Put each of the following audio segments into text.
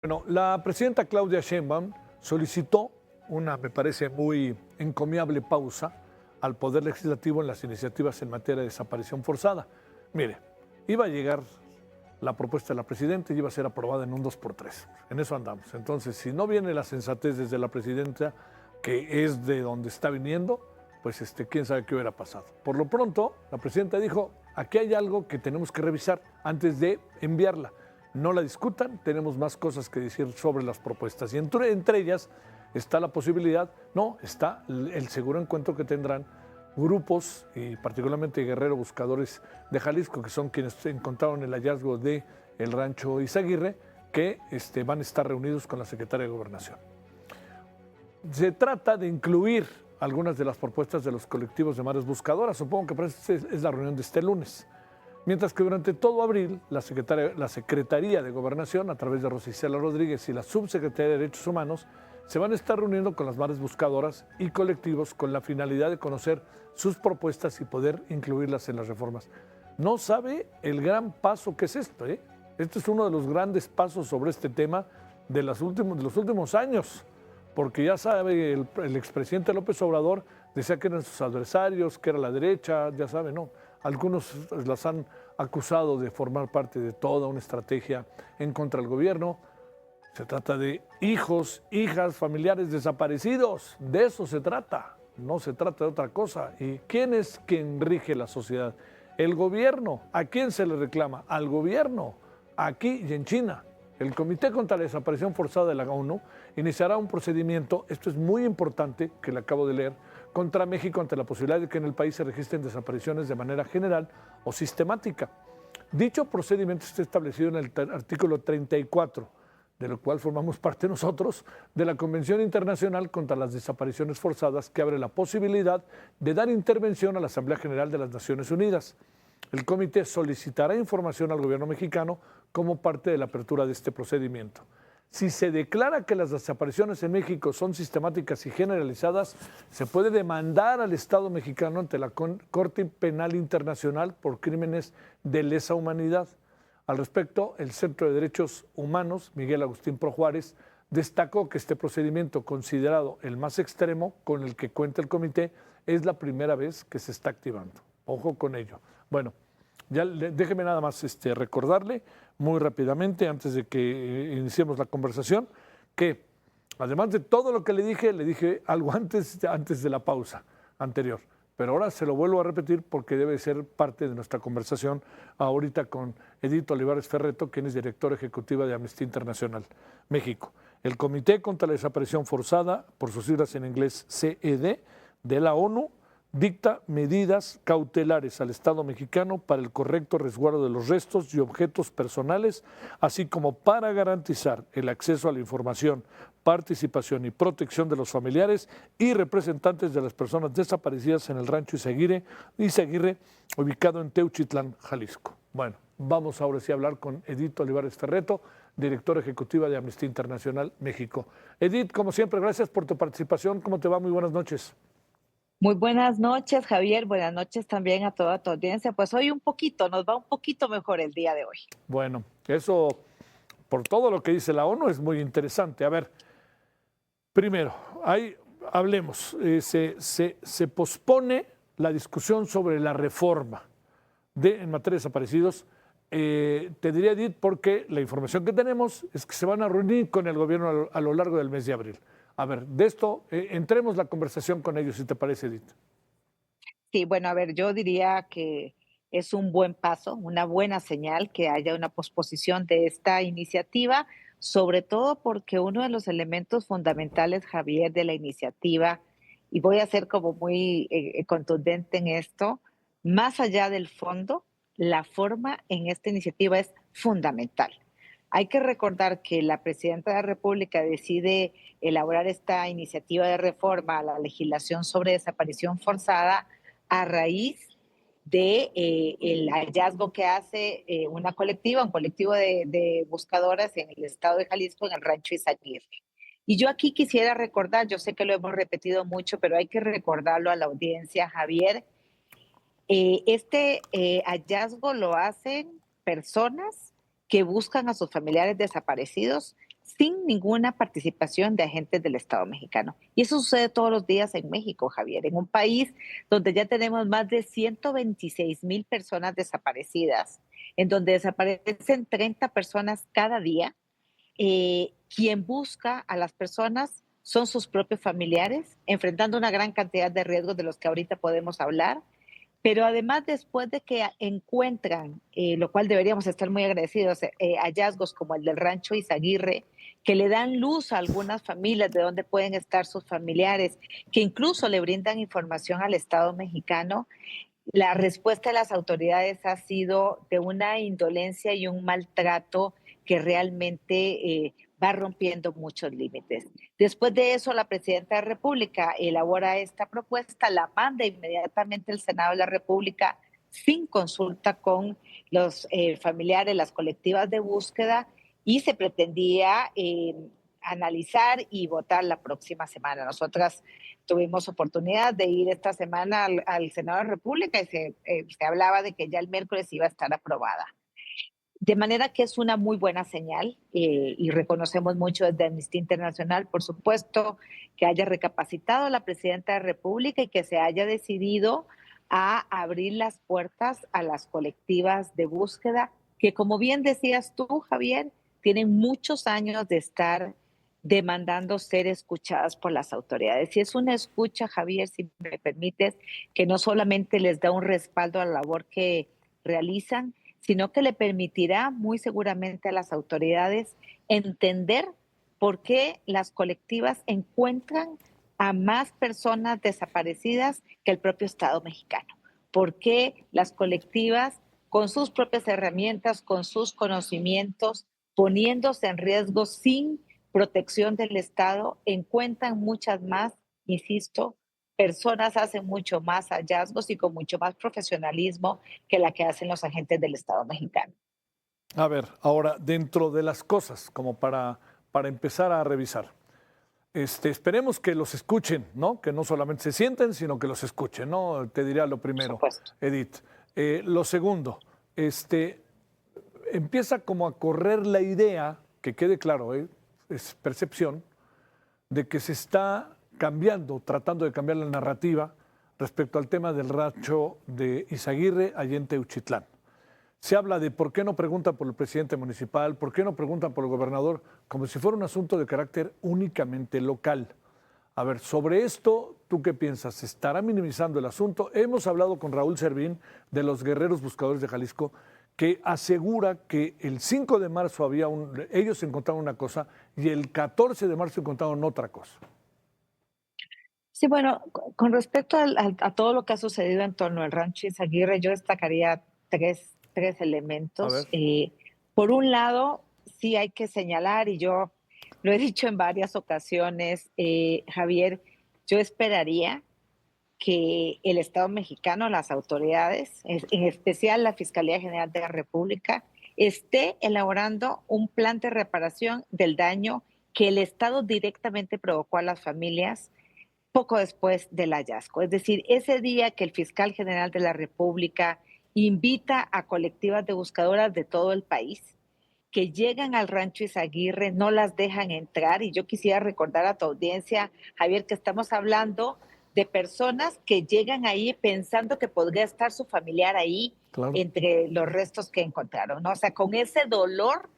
Bueno, la presidenta Claudia Sheinbaum solicitó una, me parece, muy encomiable pausa al Poder Legislativo en las iniciativas en materia de desaparición forzada. Mire, iba a llegar la propuesta de la presidenta y iba a ser aprobada en un 2x3. En eso andamos. Entonces, si no viene la sensatez desde la presidenta, que es de donde está viniendo, pues quién sabe qué hubiera pasado. Por lo pronto, la presidenta dijo, aquí hay algo que tenemos que revisar antes de enviarla. No la discutan, tenemos más cosas que decir sobre las propuestas. Y entre ellas está la posibilidad, no, está el seguro encuentro que tendrán grupos, y particularmente Guerrero Buscadores de Jalisco, que son quienes encontraron el hallazgo del rancho Izaguirre, que van a estar reunidos con la secretaria de Gobernación. Se trata de incluir algunas de las propuestas de los colectivos de madres buscadoras. Supongo que es la reunión de este lunes. Mientras que durante todo abril, la Secretaría de Gobernación, a través de Rosicela Rodríguez y la Subsecretaría de Derechos Humanos, se van a estar reuniendo con las madres buscadoras y colectivos con la finalidad de conocer sus propuestas y poder incluirlas en las reformas. No sabe el gran paso que es esto, ¿eh? Este es uno de los grandes pasos sobre este tema de los últimos años, porque ya sabe, el expresidente López Obrador decía que eran sus adversarios, que era la derecha, ya sabe, no. Algunos las han acusado de formar parte de toda una estrategia en contra del gobierno. Se trata de hijos, hijas, familiares desaparecidos. De eso se trata. No se trata de otra cosa. ¿Y quién es quien rige la sociedad? El gobierno. ¿A quién se le reclama? Al gobierno. Aquí y en China. El Comité contra la Desaparición Forzada de la ONU iniciará un procedimiento, esto es muy importante, que le acabo de leer, contra México ante la posibilidad de que en el país se registren desapariciones de manera general o sistemática. Dicho procedimiento está establecido en el artículo 34, de lo cual formamos parte nosotros, de la Convención Internacional contra las Desapariciones Forzadas, que abre la posibilidad de dar intervención a la Asamblea General de las Naciones Unidas. El comité solicitará información al gobierno mexicano como parte de la apertura de este procedimiento. Si se declara que las desapariciones en México son sistemáticas y generalizadas, se puede demandar al Estado mexicano ante la Corte Penal Internacional por crímenes de lesa humanidad. Al respecto, el Centro de Derechos Humanos, Miguel Agustín Pro Juárez, destacó que este procedimiento, considerado el más extremo con el que cuenta el comité, es la primera vez que se está activando. Ojo con ello. Bueno, ya déjeme nada más recordarle muy rápidamente, antes de que iniciemos la conversación, que además de todo lo que le dije algo antes de la pausa anterior. Pero ahora se lo vuelvo a repetir porque debe ser parte de nuestra conversación ahorita con Edith Olivares Ferretto, quien es directora ejecutiva de Amnistía Internacional México. El Comité contra la Desaparición Forzada, por sus siglas en inglés CED, de la ONU, dicta medidas cautelares al Estado mexicano para el correcto resguardo de los restos y objetos personales, así como para garantizar el acceso a la información, participación y protección de los familiares y representantes de las personas desaparecidas en el rancho Izaguirre, ubicado en Teuchitlán, Jalisco. Bueno, vamos ahora sí a hablar con Edith Olivares Ferretto, directora ejecutiva de Amnistía Internacional México. Edith, como siempre, gracias por tu participación. ¿Cómo te va? Muy buenas noches. Muy buenas noches, Javier. Buenas noches también a toda tu audiencia. Pues hoy nos va un poquito mejor el día de hoy. Bueno, eso, por todo lo que dice la ONU, es muy interesante. A ver, primero, hablemos, se pospone la discusión sobre la reforma en materia de desaparecidos. Te diría, Edith, porque la información que tenemos es que se van a reunir con el gobierno a lo largo del mes de abril. A ver, de esto, entremos la conversación con ellos, si te parece, Edith. Sí, bueno, a ver, yo diría que es un buen paso, una buena señal que haya una posposición de esta iniciativa, sobre todo porque uno de los elementos fundamentales, Javier, de la iniciativa, y voy a ser como muy contundente en esto, más allá del fondo, la forma en esta iniciativa es fundamental. Hay que recordar que la presidenta de la República decide elaborar esta iniciativa de reforma a la legislación sobre desaparición forzada a raíz de el hallazgo que hace un colectivo de buscadoras en el estado de Jalisco, en el rancho Izaguirre. Y yo aquí quisiera recordar, yo sé que lo hemos repetido mucho, pero hay que recordarlo a la audiencia, Javier, hallazgo lo hacen personas que buscan a sus familiares desaparecidos sin ninguna participación de agentes del Estado mexicano. Y eso sucede todos los días en México, Javier, en un país donde ya tenemos más de 126,000 personas desaparecidas, en donde desaparecen 30 personas cada día. Quien busca a las personas son sus propios familiares, enfrentando una gran cantidad de riesgos de los que ahorita podemos hablar, pero además después de que encuentran, lo cual deberíamos estar muy agradecidos, hallazgos como el del rancho Izaguirre, que le dan luz a algunas familias de dónde pueden estar sus familiares, que incluso le brindan información al Estado mexicano, la respuesta de las autoridades ha sido de una indolencia y un maltrato que realmente va rompiendo muchos límites. Después de eso, la presidenta de la República elabora esta propuesta, la manda inmediatamente al Senado de la República sin consulta con los familiares, las colectivas de búsqueda, y se pretendía analizar y votar la próxima semana. Nosotras tuvimos oportunidad de ir esta semana al Senado de la República y se hablaba de que ya el miércoles iba a estar aprobada. De manera que es una muy buena señal y reconocemos mucho desde Amnistía Internacional, por supuesto, que haya recapacitado la presidenta de la República y que se haya decidido a abrir las puertas a las colectivas de búsqueda, que como bien decías tú, Javier, tienen muchos años de estar demandando ser escuchadas por las autoridades. Y es una escucha, Javier, si me permites, que no solamente les da un respaldo a la labor que realizan, sino que le permitirá muy seguramente a las autoridades entender por qué las colectivas encuentran a más personas desaparecidas que el propio Estado mexicano. Por qué las colectivas, con sus propias herramientas, con sus conocimientos, poniéndose en riesgo sin protección del Estado, encuentran muchas más, insisto, personas hacen mucho más hallazgos y con mucho más profesionalismo que la que hacen los agentes del Estado mexicano. A ver, ahora, dentro de las cosas, como para empezar a revisar, esperemos que los escuchen, ¿no? Que no solamente se sienten, sino que los escuchen, ¿no? Te diría lo Por primero, supuesto. Edith. Lo segundo, empieza como a correr la idea, que quede claro, es percepción, de que se está cambiando, tratando de cambiar la narrativa respecto al tema del rancho de Izaguirre, allá en Teuchitlán. Se habla de por qué no preguntan por el presidente municipal, por qué no preguntan por el gobernador, como si fuera un asunto de carácter únicamente local. A ver, sobre esto, ¿tú qué piensas? ¿Se estará minimizando el asunto? Hemos hablado con Raúl Servín de los Guerreros Buscadores de Jalisco, que asegura que el 5 de marzo ellos encontraron una cosa y el 14 de marzo encontraron otra cosa. Sí, bueno, con respecto a todo lo que ha sucedido en torno al rancho Izaguirre, yo destacaría tres A ver, elementos. Por un lado, sí hay que señalar, y yo lo he dicho en varias ocasiones, Javier, yo esperaría que el Estado mexicano, las autoridades, en especial la Fiscalía General de la República, esté elaborando un plan de reparación del daño que el Estado directamente provocó a las familias poco después del hallazgo. Es decir, ese día que el fiscal general de la República invita a colectivas de buscadoras de todo el país que llegan al rancho Izaguirre, no las dejan entrar. Y yo quisiera recordar a tu audiencia, Javier, que estamos hablando de personas que llegan ahí pensando que podría estar su familiar ahí claro. entre los restos que encontraron, ¿no? O sea, con ese dolor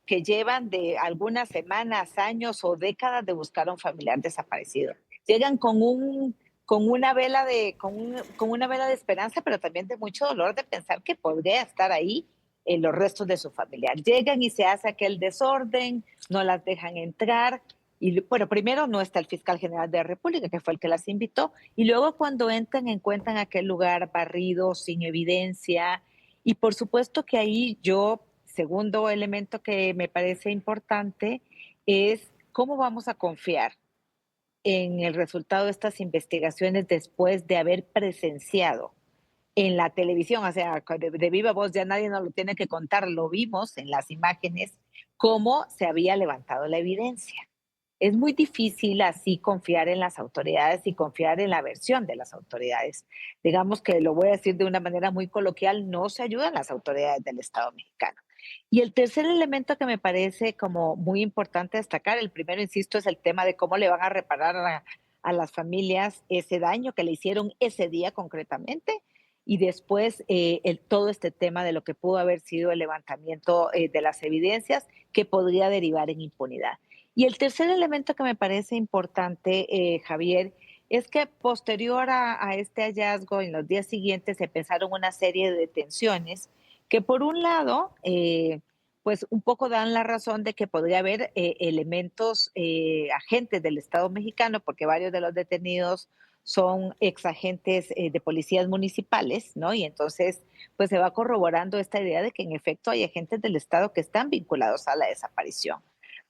que llevan de algunas semanas, años o décadas de buscar a un familiar desaparecido. Llegan con una vela con una vela de esperanza, pero también de mucho dolor de pensar que podría estar ahí en los restos de su familiar. Llegan y se hace aquel desorden, no las dejan entrar. Y bueno, primero no está el fiscal general de la República, que fue el que las invitó, y luego cuando entran encuentran aquel lugar barrido, sin evidencia, y por supuesto que ahí yo, segundo elemento que me parece importante, es cómo vamos a confiar en el resultado de estas investigaciones después de haber presenciado en la televisión, o sea, de viva voz, ya nadie nos lo tiene que contar, lo vimos en las imágenes, cómo se había levantado la evidencia. Es muy difícil así confiar en las autoridades y confiar en la versión de las autoridades. Digamos que lo voy a decir de una manera muy coloquial, no se ayudan las autoridades del Estado mexicano. Y el tercer elemento que me parece como muy importante destacar, el primero, insisto, es el tema de cómo le van a reparar a las familias ese daño que le hicieron ese día concretamente. Y después todo este tema de lo que pudo haber sido el levantamiento de las evidencias que podría derivar en impunidad. Y el tercer elemento que me parece importante, Javier, es que posterior a este hallazgo, en los días siguientes se pensaron una serie de detenciones que por un lado, pues un poco dan la razón de que podría haber elementos, agentes del Estado mexicano, porque varios de los detenidos son exagentes de policías municipales, ¿no? Y entonces, pues se va corroborando esta idea de que en efecto hay agentes del Estado que están vinculados a la desaparición.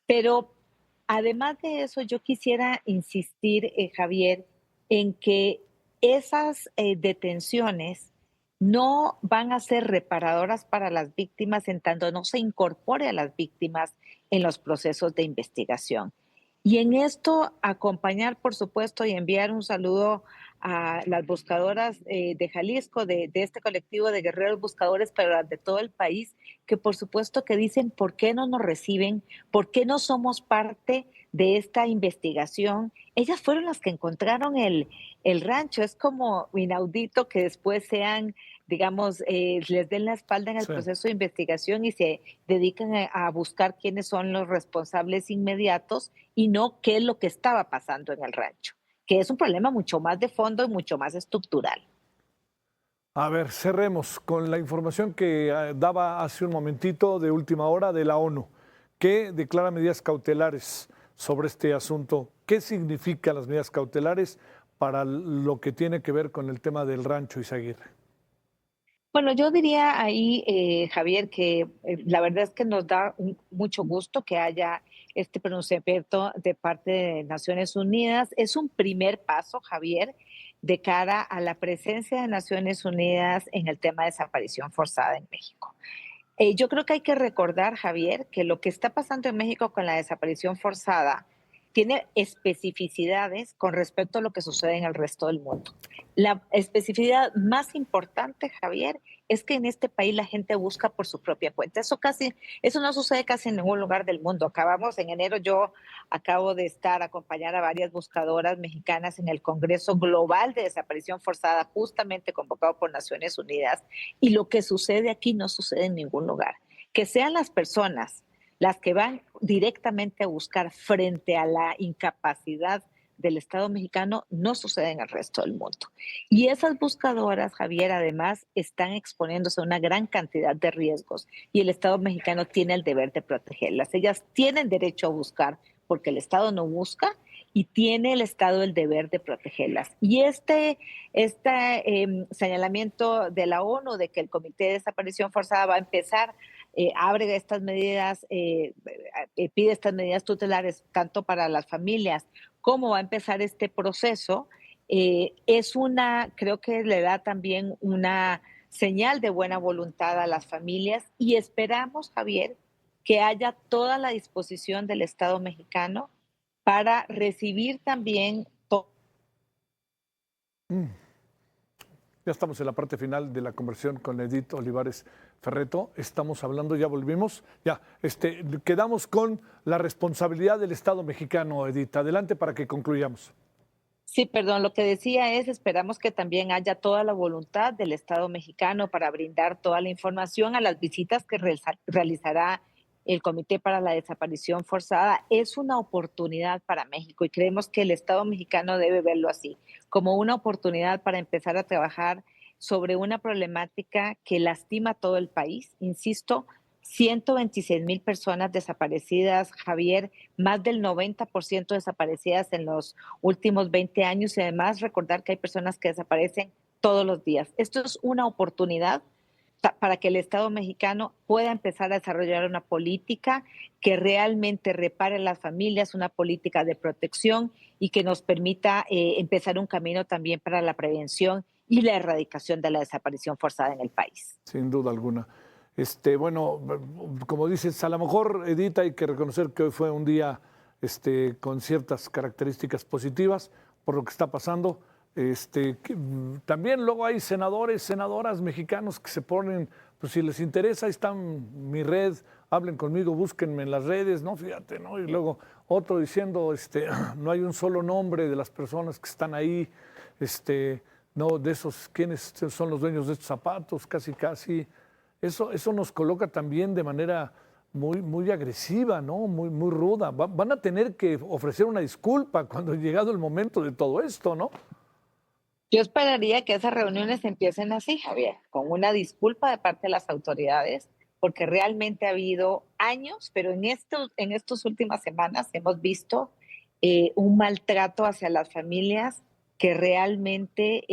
Pero además de eso, yo quisiera insistir, Javier, en que esas detenciones no van a ser reparadoras para las víctimas en tanto no se incorpore a las víctimas en los procesos de investigación. Y en esto acompañar, por supuesto, y enviar un saludo a las buscadoras de Jalisco, de este colectivo de guerreros buscadores, pero las de todo el país, que por supuesto que dicen, ¿por qué no nos reciben? ¿Por qué no somos parte de esta investigación? Ellas fueron las que encontraron el rancho. Es como inaudito que después sean, digamos, les den la espalda en el Sí. proceso de investigación y se dedican a buscar quiénes son los responsables inmediatos y no qué es lo que estaba pasando en el rancho, que es un problema mucho más de fondo y mucho más estructural. A ver, cerremos con la información que daba hace un momentito de última hora de la ONU, que declara medidas cautelares sobre este asunto. ¿Qué significan las medidas cautelares para lo que tiene que ver con el tema del rancho Izaguirre? Bueno, yo diría ahí, Javier, que la verdad es que nos da mucho gusto que haya este pronunciamiento de parte de Naciones Unidas. Es un primer paso, Javier, de cara a la presencia de Naciones Unidas en el tema de desaparición forzada en México. Yo creo que hay que recordar, Javier, que lo que está pasando en México con la desaparición forzada tiene especificidades con respecto a lo que sucede en el resto del mundo. La especificidad más importante, Javier, es que en este país la gente busca por su propia cuenta. Eso no sucede casi en ningún lugar del mundo. Acabamos en enero, yo acabo de acompañar a varias buscadoras mexicanas en el Congreso Global de Desaparición Forzada, justamente convocado por Naciones Unidas, y lo que sucede aquí no sucede en ningún lugar. Que sean las personas las que van directamente a buscar frente a la incapacidad del Estado mexicano, no sucede en el resto del mundo. Y esas buscadoras, Javier, además están exponiéndose a una gran cantidad de riesgos y el Estado mexicano tiene el deber de protegerlas. Ellas tienen derecho a buscar porque el Estado no busca y tiene el Estado el deber de protegerlas. Y señalamiento de la ONU de que el Comité de Desaparición Forzada va a empezar, abre estas medidas, pide estas medidas tutelares tanto para las familias como va a empezar este proceso, creo que le da también una señal de buena voluntad a las familias y esperamos, Javier, que haya toda la disposición del Estado mexicano para recibir también Mm. Ya estamos en la parte final de la conversión con Edith Olivares Ferretto. Estamos hablando, ya volvimos. Ya, quedamos con la responsabilidad del Estado mexicano, Edith. Adelante para que concluyamos. Sí, perdón, lo que decía es, esperamos que también haya toda la voluntad del Estado mexicano para brindar toda la información a las visitas que realizará el Comité para la Desaparición Forzada. Es una oportunidad para México y creemos que el Estado mexicano debe verlo así, como una oportunidad para empezar a trabajar sobre una problemática que lastima a todo el país. Insisto, 126,000 personas desaparecidas, Javier, más del 90% desaparecidas en los últimos 20 años y además recordar que hay personas que desaparecen todos los días. Esto es una oportunidad para que el Estado mexicano pueda empezar a desarrollar una política que realmente repare las familias, una política de protección y que nos permita empezar un camino también para la prevención y la erradicación de la desaparición forzada en el país. Sin duda alguna. Bueno, como dices, a lo mejor, Edith, hay que reconocer que hoy fue un día con ciertas características positivas por lo que está pasando, También luego hay senadores, senadoras mexicanos que se ponen, pues si les interesa, ahí está mi red, hablen conmigo, búsquenme en las redes, ¿no? Fíjate, ¿no? Y luego otro diciendo, no hay un solo nombre de las personas que están ahí, no, de esos, ¿quiénes son los dueños de estos zapatos? Casi, casi. Eso nos coloca también de manera muy agresiva, ¿no? Muy ruda. Van a tener que ofrecer una disculpa cuando llegado el momento de todo esto, ¿no? Yo esperaría que esas reuniones empiecen así, Javier, con una disculpa de parte de las autoridades, porque realmente ha habido años, pero en estas últimas semanas hemos visto un maltrato hacia las familias que realmente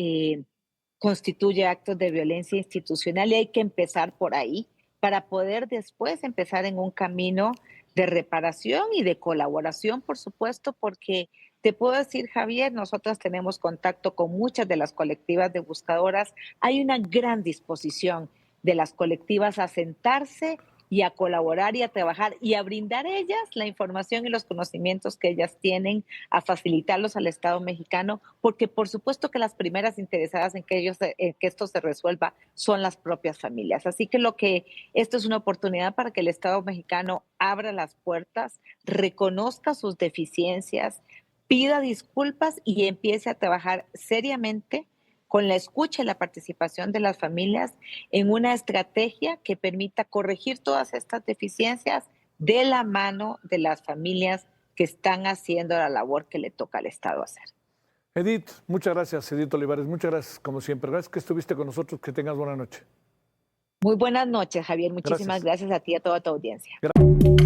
constituye actos de violencia institucional y hay que empezar por ahí para poder después empezar en un camino de reparación y de colaboración, por supuesto, porque te puedo decir, Javier, nosotras tenemos contacto con muchas de las colectivas de buscadoras. Hay una gran disposición de las colectivas a sentarse y a colaborar y a trabajar y a brindar ellas la información y los conocimientos que ellas tienen, a facilitarlos al Estado mexicano, porque por supuesto que las primeras interesadas en que esto se resuelva son las propias familias. Así que esto es una oportunidad para que el Estado mexicano abra las puertas, reconozca sus deficiencias, pida disculpas y empiece a trabajar seriamente con la escucha y la participación de las familias en una estrategia que permita corregir todas estas deficiencias de la mano de las familias que están haciendo la labor que le toca al Estado hacer. Edith, muchas gracias, Edith Olivares, muchas gracias como siempre. Gracias que estuviste con nosotros, que tengas buena noche. Muy buenas noches, Javier. Muchísimas Gracias. gracias a ti y a toda tu audiencia. Gracias.